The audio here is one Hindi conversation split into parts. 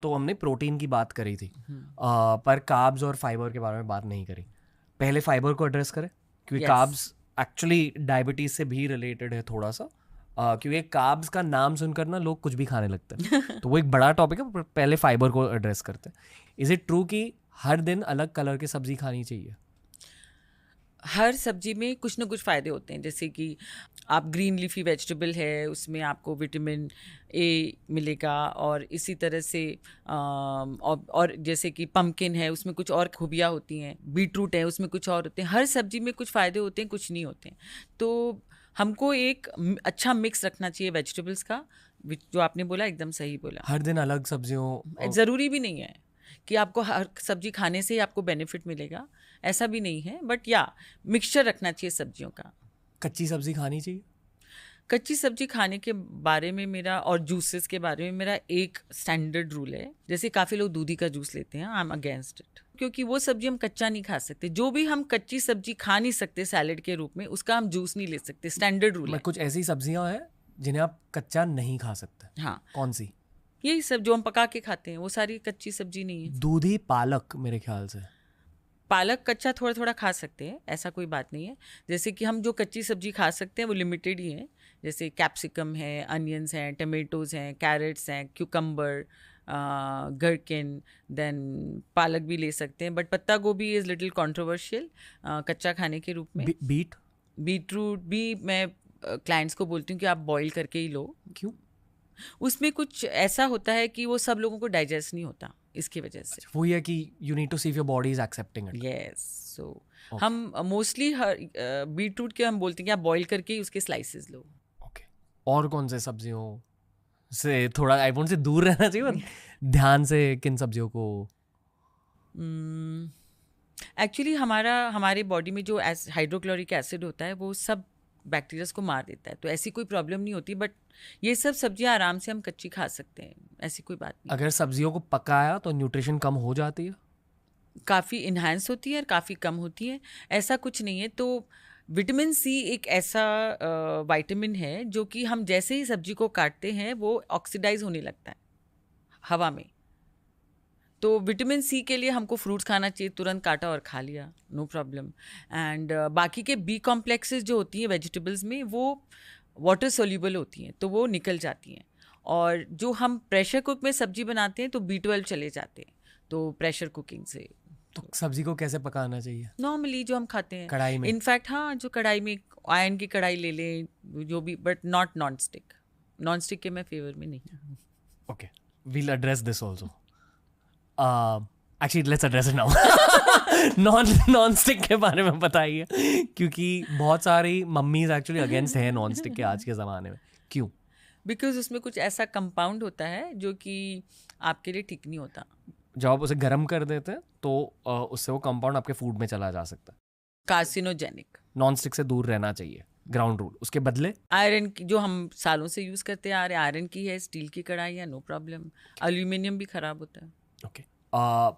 तो हमने प्रोटीन की बात करी थी, पर कार्ब्स और फाइबर के बारे में बात नहीं करी। पहले फाइबर को एड्रेस करें, क्योंकि Yes. कार्ब्स एक्चुअली डायबिटीज से भी रिलेटेड है थोड़ा सा। क्योंकि कार्ब्स का नाम सुनकर ना लोग कुछ भी खाने लगते हैं तो वो एक बड़ा टॉपिक है, पर पहले फाइबर को एड्रेस करते हैं। इज इट ट्रू कि हर दिन अलग कलर की सब्जी खानी चाहिए? हर सब्जी में कुछ ना कुछ फ़ायदे होते हैं, जैसे कि आप ग्रीन लीफी वेजिटेबल है, उसमें आपको विटामिन ए मिलेगा, और इसी तरह से और जैसे कि पम्पकिन है, उसमें कुछ और खूबियाँ होती हैं, बीटरूट है, उसमें कुछ और होते हैं। हर सब्जी में कुछ फ़ायदे होते हैं, कुछ नहीं होते हैं। तो हमको एक अच्छा मिक्स रखना चाहिए वेजिटेबल्स का, जो आपने बोला एकदम सही बोला। हर दिन अलग सब्जियों ज़रूरी भी नहीं है कि आपको हर सब्जी खाने से ही आपको बेनिफिट मिलेगा, ऐसा भी नहीं है, बट या मिक्सचर रखना चाहिए सब्जियों का। कच्ची सब्जी खानी चाहिए? कच्ची सब्जी खाने के बारे में मेरा, और जूसेस के बारे में मेरा एक स्टैंडर्ड रूल है। जैसे काफ़ी लोग दूधी का जूस लेते हैं, आई एम अगेंस्ट इट, क्योंकि वो सब्जी हम कच्चा नहीं खा सकते। जो भी हम कच्ची सब्जी खा नहीं सकते सैलेड के रूप में, उसका हम जूस नहीं ले सकते, स्टैंडर्ड रूल है। कुछ ऐसी सब्जियां हैं जिन्हें आप कच्चा नहीं खा सकते? हाँ, कौन सी? यही सब जो हम पका के खाते हैं वो सारी कच्ची सब्जी नहीं है। दूधी, पालक मेरे ख्याल से। पालक कच्चा थोड़ा थोड़ा खा सकते हैं, ऐसा कोई बात नहीं है। जैसे कि हम जो कच्ची सब्जी खा सकते हैं वो लिमिटेड ही हैं, जैसे कैप्सिकम है, अनियंस हैं, टमेटोज़ हैं, कैरेट्स हैं, क्यूकम्बर, गरकिन, देन पालक भी ले सकते हैं, बट पत्ता गोभी इज़ लिटिल कंट्रोवर्शियल कच्चा खाने के रूप में। बीट? बीटरूट भी मैं क्लाइंट्स को बोलती हूँ कि आप बॉईल करके ही लो। क्यों? उसमें कुछ ऐसा होता है कि वो सब लोगों को डाइजेस्ट नहीं होता, इसकी वजह से। वो ये कि you need to see if your body is accepting it. Yes, so हम मोस्टली हर बीटरूट के हम बोलते हैं कि आप बॉईल करके ही उसके स्लाइसेस लो। ओके। और कौन से सब्जियों से थोड़ा आईफोन से दूर रहना चाहिए, और ध्यान से किन सब्जियों को? एक्चुअली हमारे बॉडी में जो हाइड्रोक्लोरिक एसिड होता है वो सब बैक्टीरियाज को मार देता है, तो ऐसी कोई प्रॉब्लम नहीं होती। बट ये सब सब्जियां आराम से हम कच्ची खा सकते हैं, ऐसी कोई बात नहीं। अगर सब्जियों को पकाया तो न्यूट्रिशन कम हो जाती है? काफ़ी इन्हांस होती है और काफ़ी कम होती है, ऐसा कुछ नहीं है। तो विटामिन सी एक ऐसा विटामिन है जो कि हम जैसे ही सब्जी को काटते हैं वो ऑक्सीडाइज होने लगता है हवा में। तो विटामिन सी के लिए हमको फ्रूट्स खाना चाहिए, तुरंत काटा और खा लिया, नो प्रॉब्लम। एंड बाकी के बी कॉम्प्लेक्सेस जो होती हैं वेजिटेबल्स में, वो वाटर सोल्यूबल होती हैं, तो वो निकल जाती हैं। और जो हम प्रेशर कुक में सब्जी बनाते हैं तो B12 चले जाते हैं, तो प्रेशर कुकिंग से। तो सब्जी को कैसे पकाना चाहिए? नॉर्मली जो हम खाते हैं, कढ़ाई में? इनफैक्ट हाँ, जो कढ़ाई में, आयरन की कढ़ाई ले लें जो भी, but not non stick. Non stick के मैं फेवर में नहीं हूँ। Okay, we'll address this also. Actually let's address it now. Non stick के बारे में बताइए, क्योंकि बहुत सारी मम्मीज एक्चुअली अगेंस्ट हैं नॉन स्टिक के आज के ज़माने में। क्यों? बिकॉज उसमें कुछ ऐसा कंपाउंड होता है जो कि आपके लिए ठीक नहीं होता। जब आप उसे गर्म कर देते हैं तो उससे वो कंपाउंड आपके फूड में चला जा सकता है। कार्सिनोजेनिक। नॉन स्टिक से दूर रहना चाहिए, ग्राउंड रूल। उसके बदले आयरन की, जो हम सालों से यूज़ करते आ रहे हैं, आयरन की है, स्टील की कढ़ाई है, नो प्रॉब्लम। एल्यूमिनियम भी ख़राब होता है। ओके।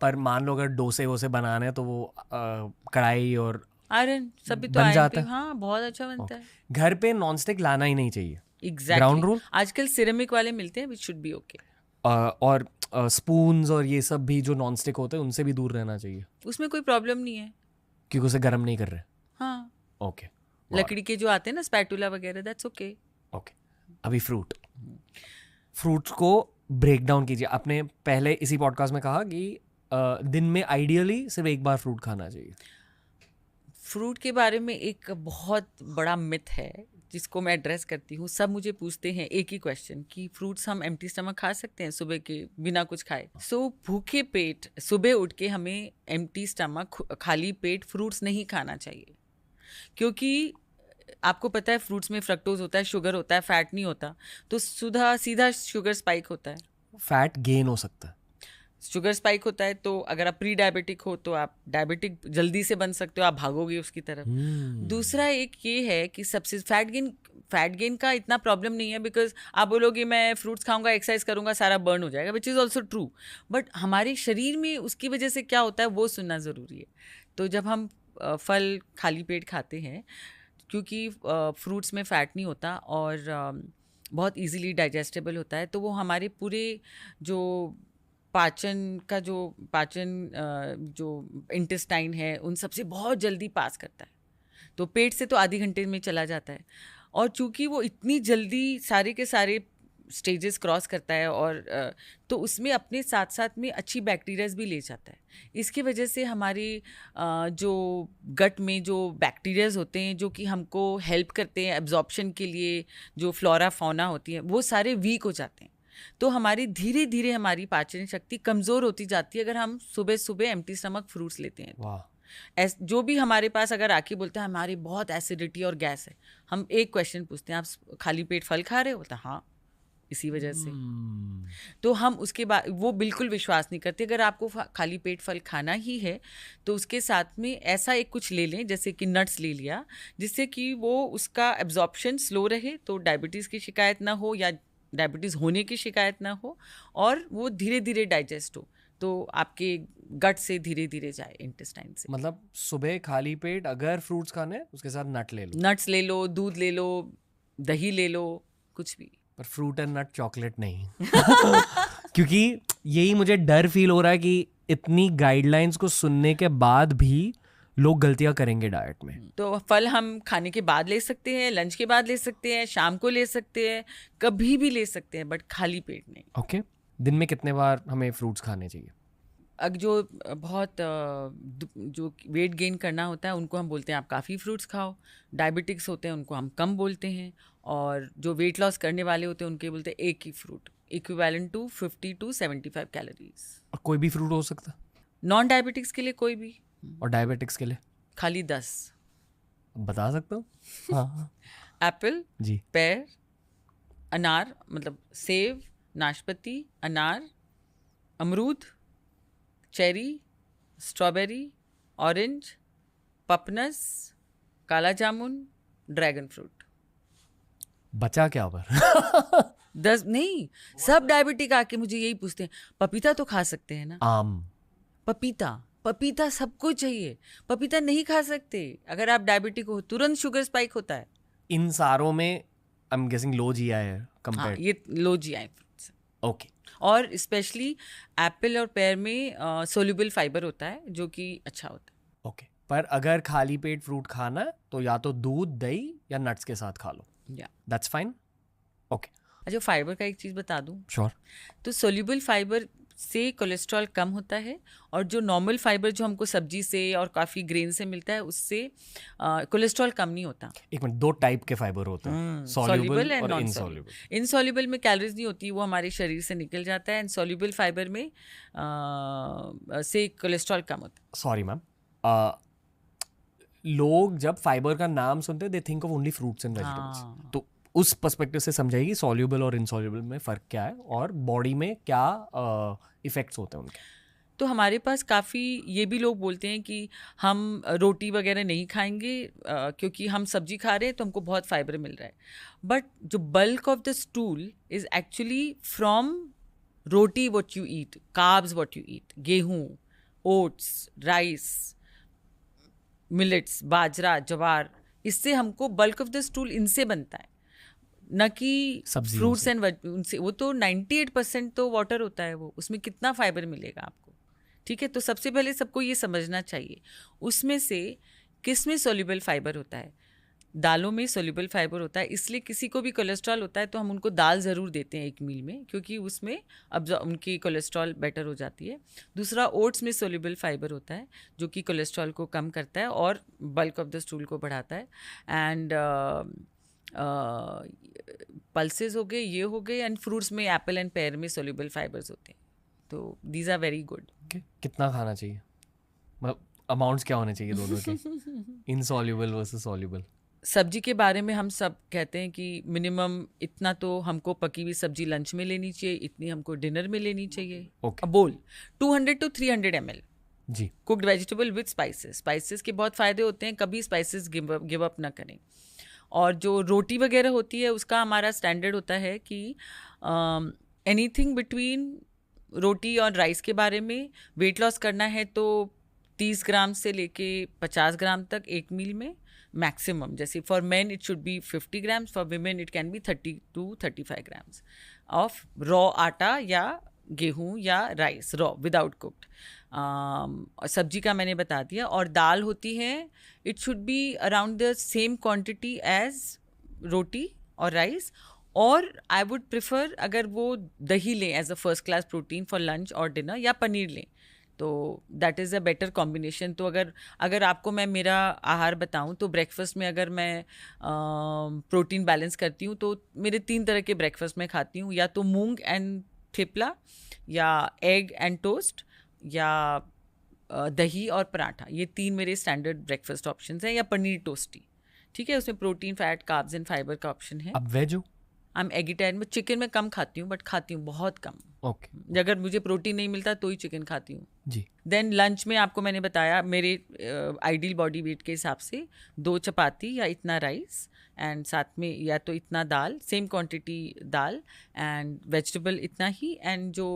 पर मान लो अगर डोसे वोसे बनाने हैं तो वो कढ़ाई और आयरन सभी तो बन आयरन जाता पे, है। हाँ, बहुत अच्छा बनता है। घर पे नॉन स्टिक लाना ही नहीं चाहिए। एग्जैक्टली। Ground rule. आजकल सिरेमिक वाले मिलते हैं, विच शुड बी ओके। और स्पून्स और ये सब भी जो नॉन स्टिक होते हैं उनसे भी दूर रहना चाहिए, उसमें कोई प्रॉब्लम नहीं है। क्योंकि उसे गर्म नहीं कर रहे। हाँ, ओके। लकड़ी के जो आते हैं ना, स्पैटुला वगैरह, दैट्स ओके। ओके। अभी फ्रूट्स को ब्रेक डाउन कीजिए। आपने पहले इसी पॉडकास्ट में कहा कि दिन में आइडियली सिर्फ एक बार फ्रूट खाना चाहिए। फ्रूट के बारे में एक बहुत बड़ा मिथ है जिसको मैं एड्रेस करती हूँ। सब मुझे पूछते हैं एक ही क्वेश्चन कि फ्रूट्स हम एम्प्टी स्टमक खा सकते हैं सुबह के बिना कुछ खाए? सो भूखे पेट सुबह उठ के हमें एम्प्टी स्टमक, खाली पेट फ्रूट्स नहीं खाना चाहिए, क्योंकि आपको पता है फ्रूट्स में फ्रक्टोज होता है, शुगर होता है, फैट नहीं होता। तो सीधा शुगर स्पाइक होता है, फैट गेन हो सकता है। शुगर स्पाइक होता है, तो अगर आप प्री डायबिटिक हो तो आप डायबिटिक जल्दी से बन सकते हो, आप भागोगे उसकी तरफ। दूसरा एक ये है कि सबसे फैट गेन का इतना प्रॉब्लम नहीं है, बिकॉज आप बोलोगे मैं फ्रूट्स खाऊंगा, एक्सरसाइज करूंगा, सारा बर्न हो जाएगा, which is also true. But हमारे शरीर में उसकी वजह से क्या होता है वो सुनना ज़रूरी है। तो जब हम फल खाली पेट खाते हैं, क्योंकि फ्रूट्स में फ़ैट नहीं होता और बहुत इजीली डाइजेस्टेबल होता है, तो वो हमारे पूरे जो जो इंटेस्टाइन है उन सबसे बहुत जल्दी पास करता है, तो पेट से तो आधे घंटे में चला जाता है। और चूंकि वो इतनी जल्दी सारे के सारे स्टेजेस क्रॉस करता है और तो उसमें अपने साथ साथ में अच्छी बैक्टीरियाज भी ले जाता है। इसकी वजह से हमारी जो गट में जो बैक्टीरियाज होते हैं जो कि हमको हेल्प करते हैं एब्जॉर्प्शन के लिए, जो फ्लोरा फौना होती है, वो सारे वीक हो जाते हैं। तो हमारी धीरे धीरे हमारी पाचन शक्ति कमज़ोर होती जाती है अगर हम सुबह सुबह एम्प्टी स्टमक फ्रूट्स लेते हैं। वाह। जो भी हमारे पास अगर आके बोलते हैं हमारी बहुत एसिडिटी और गैस है, हम एक क्वेश्चन पूछते हैं, आप खाली पेट फल खा रहे हो? बोलते हैं हाँ, इसी वजह से। तो हम उसके बाद वो बिल्कुल विश्वास नहीं करते। अगर आपको खाली पेट फल खाना ही है तो उसके साथ में ऐसा एक कुछ ले लें, जैसे कि नट्स ले लिया, जिससे कि वो उसका एब्जॉर्प्शन स्लो रहे, तो डायबिटीज़ की शिकायत ना हो या डायबिटीज़ होने की शिकायत ना हो, और वो धीरे धीरे डाइजेस्ट हो, तो आपके गट से धीरे धीरे जाए इंटेस्टाइन से। मतलब सुबह खाली पेट अगर फ्रूट्स खाने हैं उसके साथ नट ले लो, नट्स ले लो, दूध ले लो, दही ले लो, कुछ भी। पर फ्रूट एंड नट चॉकलेट नहीं। क्योंकि यही मुझे डर फील हो रहा है कि इतनी गाइडलाइंस को सुनने के बाद भी लोग गलतियां करेंगे डाइट में। तो फल हम खाने के बाद ले सकते हैं, लंच के बाद ले सकते हैं, शाम को ले सकते हैं, कभी भी ले सकते हैं, बट खाली पेट नहीं। ओके। दिन में कितने बार हमें फ्रूट्स खाने चाहिए? अब जो बहुत जो वेट गेन करना होता है उनको हम बोलते हैं आप काफ़ी फ्रूट्स खाओ, डायबिटिक्स होते हैं उनको हम कम बोलते हैं, और जो वेट लॉस करने वाले होते हैं उनके बोलते हैं एक ही fruit, equivalent to 50 to 75 calories. और कोई भी फ्रूट हो सकता है? नॉन डायबिटिक्स के लिए कोई भी। और डायबिटिक्स के लिए? खाली 10। बता सकता हूँ? हाँ। एप्पल जी। पेयर, अनार मतलब सेब, नाशपाती, अनार, अमरूद, चेरी, स्ट्रॉबेरी, ऑरेंज, पपनस, काला जामुन, ड्रैगन फ्रूट। बचा क्या पर? 10 नहीं, सब डायबिटिक आके मुझे यही पूछते हैं, पपीता तो खा सकते हैं ना? आम। पपीता सबको चाहिए, पपीता नहीं खा सकते। अगर आप डायबिटिक हो तुरंत शुगर स्पाइक होता है। इन सारों में I am guessing low GI है हाँ, कंपेयर्ड। ये लो जीआई फ्रूट्स। ओके। और स्पेशली एप्पल और पेयर में सोल्यूबल फाइबर होता है जो कि अच्छा होता है। ओके। पर अगर खाली पेट फ्रूट खाना है तो या तो दूध, दही या नट्स के साथ खा लो। या दैट्स फाइन। ओके। अच्छा, फाइबर का एक चीज़ बता दूं, श्योर। तो सोल्यूबल फाइबर से कोलेस्ट्रॉल कम होता है, और जो नॉर्मल फाइबर जो हमको सब्जी से और काफ़ी ग्रेन से मिलता है उससे कोलेस्ट्रॉल कम नहीं होता। एक मिनट, दो टाइप के फाइबर होते हैं, सॉल्युबल एंड और नॉन इनसॉल्युबल। इनसॉल्युबल में कैलोरीज नहीं होती, वो हमारे शरीर से निकल जाता है, एंड सॉल्युबल फाइबर में से कोलेस्ट्रॉल कम होता है। सॉरी मैम, लोग जब फाइबर का नाम सुनते हैं they think of only fruits and vegetables, तो उस पर्सपेक्टिव से समझाइए सॉल्युबल और इनसॉल्युबल में फ़र्क क्या है और बॉडी में क्या इफ़ेक्ट्स होते हैं उनके। तो हमारे पास काफ़ी ये भी लोग बोलते हैं कि हम रोटी वगैरह नहीं खाएंगे क्योंकि हम सब्जी खा रहे हैं तो हमको बहुत फाइबर मिल रहा है, बट जो bulk of the stool is actually from roti what you eat, carbs what you eat, गेहूँ, ओट्स, राइस, मिलेट्स, बाजरा, जवार, इससे हमको बल्क ऑफ द स्टूल इनसे बनता है, न कि फ्रूट्स एंड उनसे। वो तो 98% तो वाटर होता है, वो उसमें कितना फाइबर मिलेगा आपको? ठीक है, तो सबसे पहले सबको ये समझना चाहिए उसमें से किस में सोल्यूबल फाइबर होता है। दालों में सोल्यूबल फाइबर होता है, इसलिए किसी को भी कोलेस्ट्रॉल होता है तो हम उनको दाल ज़रूर देते हैं एक मील में, क्योंकि उसमें अब उनकी कोलेस्ट्रॉल बेटर हो जाती है। दूसरा, ओट्स में सोल्यूबल फाइबर होता है जो कि कोलेस्ट्रॉल को कम करता है और बल्क ऑफ द स्टूल को बढ़ाता है। एंड पल्सेस हो गए, ये हो गए, एंड फ्रूट्स में एप्पल एंड पेयर में सोल्यूबल फाइबर्स होते हैं, तो दीज आर वेरी गुड। कितना खाना चाहिए, मतलब अमाउंट्स क्या होने चाहिए दोनों के, इनसॉल्युबल वर्सेस सॉल्युबल? सब्जी के बारे में हम सब कहते हैं कि मिनिमम इतना तो हमको पकी हुई सब्जी लंच में लेनी चाहिए, इतनी हमको डिनर में लेनी चाहिए। Okay. बोल 200 to 300 ml जी। Cooked vegetable with spices. Spices के बहुत फ़ायदे होते हैं, कभी स्पाइसेस गिव अप ना करें। और जो रोटी वगैरह होती है उसका हमारा स्टैंडर्ड होता है कि एनीथिंग बिटवीन रोटी और राइस के बारे में वेट लॉस करना है तो 30 ग्राम से लेके 50 ग्राम तक एक मील में मैक्सिमम। जैसे for main it should B 50 grams, for women it can be 30 to 35 grams of raw आटा या गेहूं या राइस रॉ विदाउट कुक्ड। और सब्जी का मैंने बता दिया। और दाल होती है, it should be around the same quantity as roti और राइस। और आई वुड प्रिफर अगर वो दही लें as a first class protein for lunch और डिनर, या पनीर लें, तो that is a better combination. तो अगर आपको मैं मेरा आहार बताऊं तो ब्रेकफास्ट में अगर मैं प्रोटीन बैलेंस करती हूँ तो मेरे 3 तरह के ब्रेकफास्ट में खाती हूँ, या तो मूंग एंड थेपला, या एग एंड टोस्ट, या दही और पराठा। ये 3 मेरे स्टैंडर्ड ब्रेकफास्ट ऑप्शंस हैं, या पनीर टोस्टी। ठीक है, उसमें protein, fat, carbs and fibre का ऑप्शन है। अब वेज हो? आई एम एगिटेरियन, मैं चिकन में कम खाती हूँ, बट खाती हूँ बहुत कम। ओके अगर मुझे प्रोटीन नहीं मिलता तो ही चिकन खाती हूँ। जी। देन लंच में आपको मैंने बताया मेरे आइडियल बॉडी वेट के हिसाब से 2 चपाती या इतना राइस, एंड साथ में या तो इतना दाल, सेम क्वांटिटी दाल, एंड वेजिटेबल इतना ही, एंड जो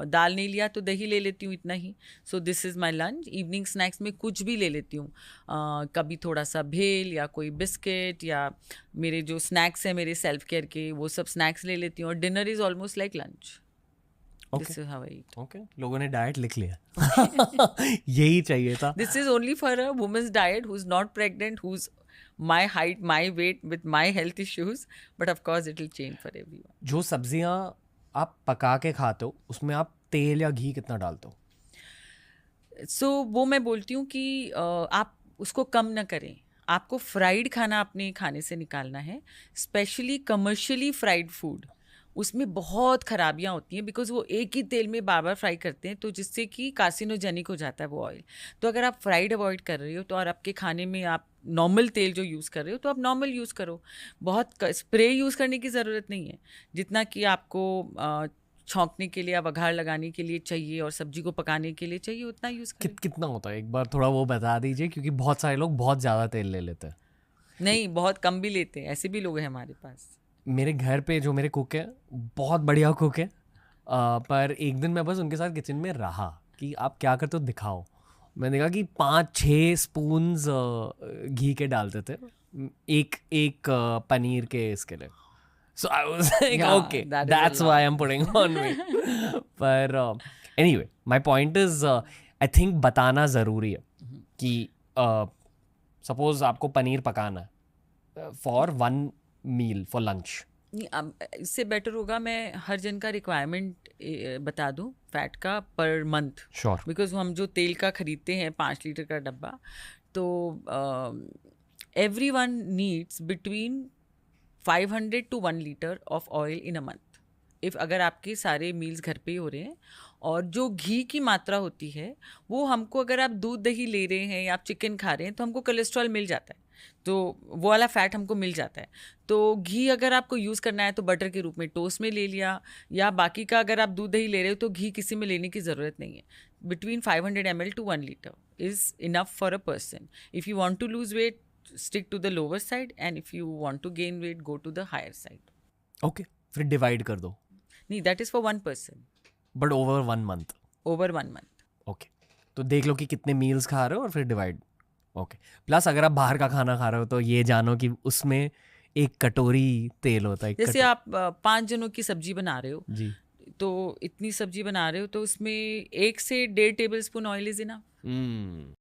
दाल नहीं लिया तो दही ले लेती हूँ इतना ही। So this is my lunch. Evening snacks में कुछ भी ले लेती हूँ, कभी थोड़ा सा भेल या कोई बिस्किट, या मेरे जो स्नैक्स हैं मेरे सेल्फ केयर के, वो सब स्नैक्स ले लेती हूँ। और dinner is almost like lunch. This is how I eat. Okay, लोगों ने डाइट लिख लिया। यही चाहिए था। This is only for a woman's diet who's not pregnant, who's my height, my weight, with my health issues. But of course, it will change for everyone. जो सब्जियां आप पका के खाते हो उसमें आप तेल या घी कितना डालते हो? So वो मैं बोलती हूँ कि आप उसको कम ना करें। आपको फ्राइड खाना अपने खाने से निकालना है, स्पेशली कमर्शियली फ्राइड फूड। उसमें बहुत खराबियाँ होती हैं, बिकॉज वो एक ही तेल में बार बार फ्राई करते हैं, तो जिससे कि कार्सिनोजेनिक हो जाता है वो ऑयल। तो अगर आप फ्राइड अवॉइड कर रहे हो तो, और आपके खाने में आप नॉर्मल तेल जो यूज़ कर रहे हो, तो आप नॉर्मल यूज़ करो। बहुत स्प्रे यूज़ करने की ज़रूरत नहीं है। जितना कि आपको छौंकने के लिए या वघार लगाने के लिए चाहिए और सब्जी को पकाने के लिए चाहिए, उतना यूज़ करें। कितना होता है, एक बार थोड़ा वो बता दीजिए, क्योंकि बहुत सारे लोग बहुत ज़्यादा तेल ले लेते हैं। नहीं, बहुत कम भी लेते हैं, ऐसे भी लोग हैं हमारे पास। मेरे घर पे जो मेरे कुक है, बहुत बढ़िया कुक है, पर एक दिन मैं बस उनके साथ किचन में रहा कि आप क्या करते हो दिखाओ। मैंने देखा कि 5-6 स्पून्स घी के डालते थे एक पनीर के इसके लिए। So I was like, Yeah, okay, that is a that's why I'm putting on weight. पर anyway, my point is, I think बताना ज़रूरी है कि suppose आपको पनीर पकाना है for 1 meal for lunch. नहीं, अब इससे बेटर होगा मैं हर जन का रिक्वायरमेंट बता दूं फैट का पर मंथ। Sure. बिकॉज हम जो तेल का खरीदते हैं 5 लीटर का डब्बा, तो everyone needs between 500 to 1 liter of oil in a month. If अगर आपके सारे मील्स घर पे ही हो रहे हैं, और जो घी की मात्रा होती है वो हमको, अगर आप दूध दही ले रहे हैं या आप चिकन खा रहे हैं, तो हमको कोलेस्ट्रॉल मिल जाता है, तो वो वाला फैट हमको मिल जाता है। तो घी अगर आपको यूज़ करना है तो बटर के रूप में टोस्ट में ले लिया, या बाकी का अगर आप दूध दही ले रहे हो तो घी किसी में लेने की ज़रूरत नहीं है। Between 500 ml to 1 liter is enough for a person. If you want to lose weight, stick to the lower side, and if you want to gain weight, go to the higher side. Okay, फिर डिवाइड कर दो। नहीं, that is for one person. But over 1 month. Over 1 month. Okay, तो देख लो कि कितने मील्स खा रहे हो और फिर डिवाइड। ओके, प्लस अगर आप बाहर का खाना खा रहे हो तो ये जानो कि उसमें एक कटोरी तेल होता है। जैसे आप 5 जनों की सब्जी बना रहे हो जी, तो इतनी सब्जी बना रहे हो तो उसमें 1 से 1.5 table spoon oil is enough.